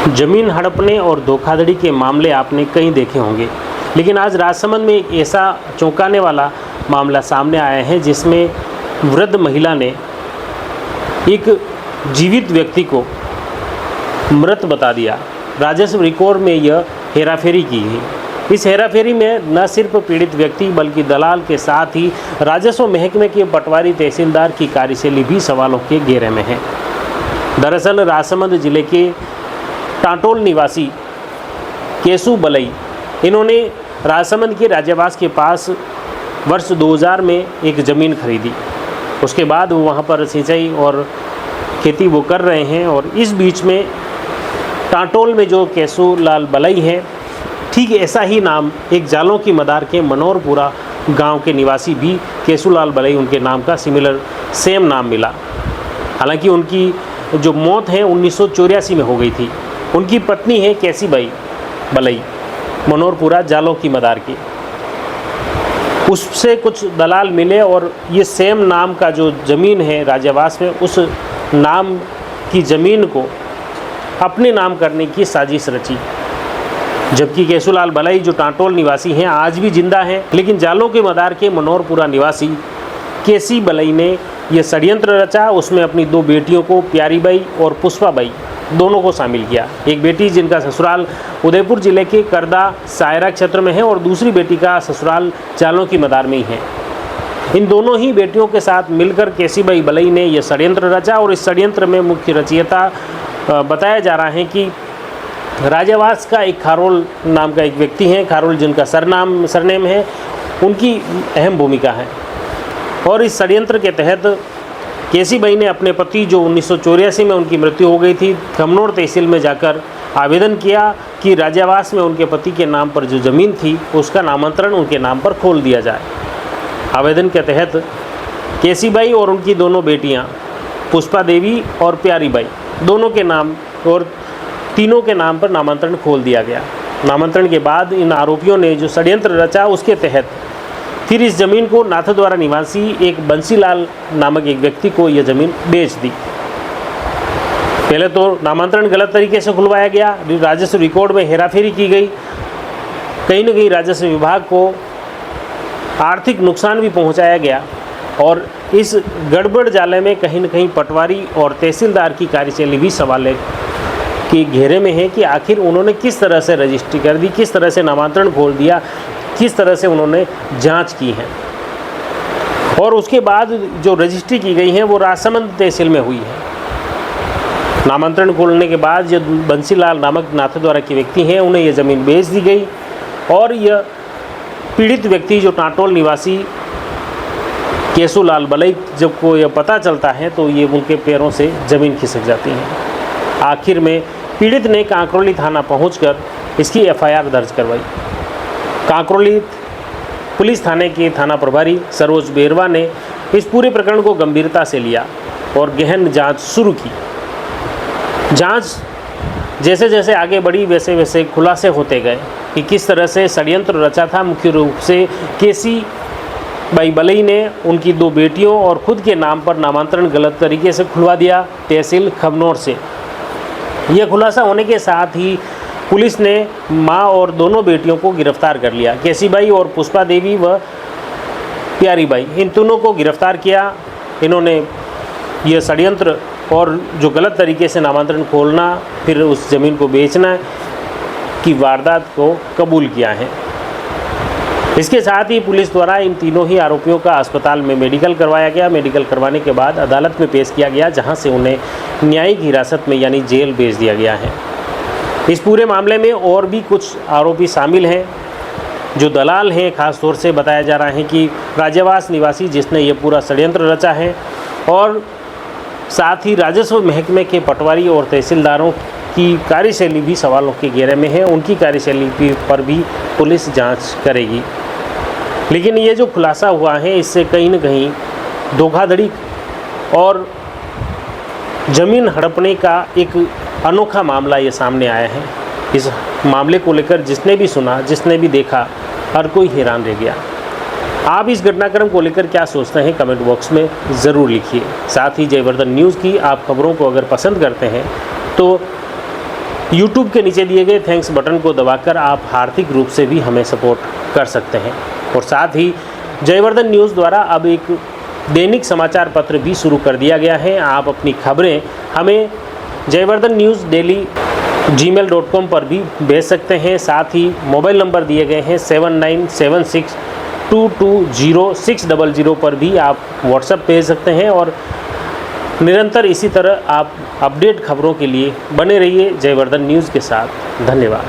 जमीन हड़पने और धोखाधड़ी के मामले आपने कई देखे होंगे, लेकिन आज राजसमंद में एक ऐसा चौंकाने वाला मामला सामने आया है जिसमें वृद्ध महिला ने एक जीवित व्यक्ति को मृत बता दिया। राजस्व रिकॉर्ड में यह हेराफेरी की गई। इस हेराफेरी में न सिर्फ पीड़ित व्यक्ति बल्कि दलाल के साथ ही राजस्व महकमे के पटवारी तहसीलदार की कार्यशैली भी सवालों के घेरे में है। दरअसल राजसमंद जिले के टाटोल निवासी केशु बलई, इन्होंने राजसमंद के राज्यवास के पास वर्ष 2000 में एक ज़मीन खरीदी। उसके बाद वो वहाँ पर सिंचाई और खेती वो कर रहे हैं और इस बीच में टाटोल में जो केशु लाल बलई हैं, ठीक ऐसा ही नाम एक जालों की मदार के मनोरपुरा गांव के निवासी भी केशु लाल बलई, उनके नाम का सिमिलर सेम नाम मिला। हालांकि उनकी जो मौत है 1984 में हो गई थी। उनकी पत्नी है केसीबाई बलई, मनोरपुरा जालों की मदार की। उससे कुछ दलाल मिले और ये सेम नाम का जो ज़मीन है राज्यवास में, उस नाम की ज़मीन को अपने नाम करने की साजिश रची। जबकि केशुलाल बलई जो टाटोल निवासी हैं आज भी जिंदा हैं, लेकिन जालों के मदार के मनोरपुरा निवासी केसी बलई ने यह षड्यंत्र रचा। उसमें अपनी दो बेटियों को, प्यारीबाई और पुष्पाबाई, दोनों को शामिल किया। एक बेटी जिनका ससुराल उदयपुर जिले के करदा सायरा क्षेत्र में है और दूसरी बेटी का ससुराल जालों की मदार में ही है। इन दोनों ही बेटियों के साथ मिलकर केसीबाई बलई ने यह षड्यंत्र रचा और इस षड्यंत्र में मुख्य रचयिता बताया जा रहा है कि राजावास का एक खारोल नाम का एक व्यक्ति है। खारोल जिनका सरनेम है, उनकी अहम भूमिका है। और इस षड्यंत्र के तहत केसीबाई ने अपने पति, जो 1984 में उनकी मृत्यु हो गई थी, खमनोर तहसील में जाकर आवेदन किया कि राज्यवास में उनके पति के नाम पर जो ज़मीन थी उसका नामांतरण उनके नाम पर खोल दिया जाए। आवेदन के तहत केसीबाई और उनकी दोनों बेटियां पुष्पा देवी और प्यारीबाई, दोनों के नाम और तीनों के नाम पर नामांतरण खोल दिया गया। नामांतरण के बाद इन आरोपियों ने जो षड्यंत्र रचा उसके तहत फिर इस ज़मीन को नाथद्वारा निवासी एक बंसीलाल नामक एक व्यक्ति को यह ज़मीन बेच दी। पहले तो नामांतरण गलत तरीके से खुलवाया गया, राजस्व रिकॉर्ड में हेराफेरी की गई, कहीं न कहीं राजस्व विभाग को आर्थिक नुकसान भी पहुंचाया गया और इस गड़बड़ जाले में कहीं न कहीं पटवारी और तहसीलदार की कार्यशैली भी सवाल के घेरे में है कि आखिर उन्होंने किस तरह से रजिस्ट्री कर दी, किस तरह से नामांतरण खोल दिया, किस तरह से उन्होंने जांच की है। और उसके बाद जो रजिस्ट्री की गई है वो राजसमंद तहसील में हुई है। नामांतरण खोलने के बाद जो बंसीलाल नामक नाथद्वारा के व्यक्ति हैं, उन्हें यह ज़मीन बेच दी गई और यह पीड़ित व्यक्ति जो टाटोल निवासी केशुलाल बलई, जब को यह पता चलता है तो ये उनके पैरों से ज़मीन खिसक जाती है। आखिर में पीड़ित ने कांकरोली थाना पहुंचकर इसकी एफआईआर दर्ज करवाई। कांकरोली पुलिस थाने के थाना प्रभारी सरोज बेरवा ने इस पूरे प्रकरण को गंभीरता से लिया और गहन जांच शुरू की। जांच जैसे जैसे आगे बढ़ी वैसे वैसे खुलासे होते गए कि किस तरह से षड्यंत्र रचा था। मुख्य रूप से केसीबाई बलई ने उनकी दो बेटियों और खुद के नाम पर नामांतरण गलत तरीके से खुलवा दिया तहसील खमनोर से। यह खुलासा होने के साथ ही पुलिस ने मां और दोनों बेटियों को गिरफ्तार कर लिया। केसीबाई और पुष्पा देवी व प्यारीबाई, इन दोनों को गिरफ्तार किया। इन्होंने यह षड्यंत्र और जो गलत तरीके से नामांतरण खोलना फिर उस ज़मीन को बेचना की वारदात को कबूल किया है। इसके साथ ही पुलिस द्वारा इन तीनों ही आरोपियों का अस्पताल में मेडिकल करवाया गया। मेडिकल करवाने के बाद अदालत में पेश किया गया, जहां से उन्हें न्यायिक हिरासत में यानी जेल भेज दिया गया है। इस पूरे मामले में और भी कुछ आरोपी शामिल हैं जो दलाल हैं। खास तौर से बताया जा रहा है कि राज्यवास निवासी जिसने ये पूरा षड्यंत्र रचा है और साथ ही राजस्व महकमे के पटवारी और तहसीलदारों की कार्यशैली भी सवालों के घेरे में है। उनकी कार्यशैली पर भी पुलिस जांच करेगी। लेकिन ये जो खुलासा हुआ है इससे कहीं न कहीं धोखाधड़ी और ज़मीन हड़पने का एक अनोखा मामला ये सामने आया है। इस मामले को लेकर जिसने भी सुना, जिसने भी देखा, हर कोई हैरान रह गया। आप इस घटनाक्रम को लेकर क्या सोचते हैं कमेंट बॉक्स में ज़रूर लिखिए। साथ ही जयवर्धन न्यूज़ की आप खबरों को अगर पसंद करते हैं तो यूट्यूब के नीचे दिए गए थैंक्स बटन को दबाकर आप आर्थिक रूप से भी हमें सपोर्ट कर सकते हैं। और साथ ही जयवर्धन न्यूज़ द्वारा अब एक दैनिक समाचार पत्र भी शुरू कर दिया गया है। आप अपनी खबरें हमें जयवर्धन न्यूज़ डेली gmail.com पर भी भेज सकते हैं। साथ ही मोबाइल नंबर दिए गए हैं 7976220600 पर भी आप व्हाट्सएप भेज सकते हैं। और निरंतर इसी तरह आप अपडेट खबरों के लिए बने रहिए जयवर्धन न्यूज़ के साथ। धन्यवाद।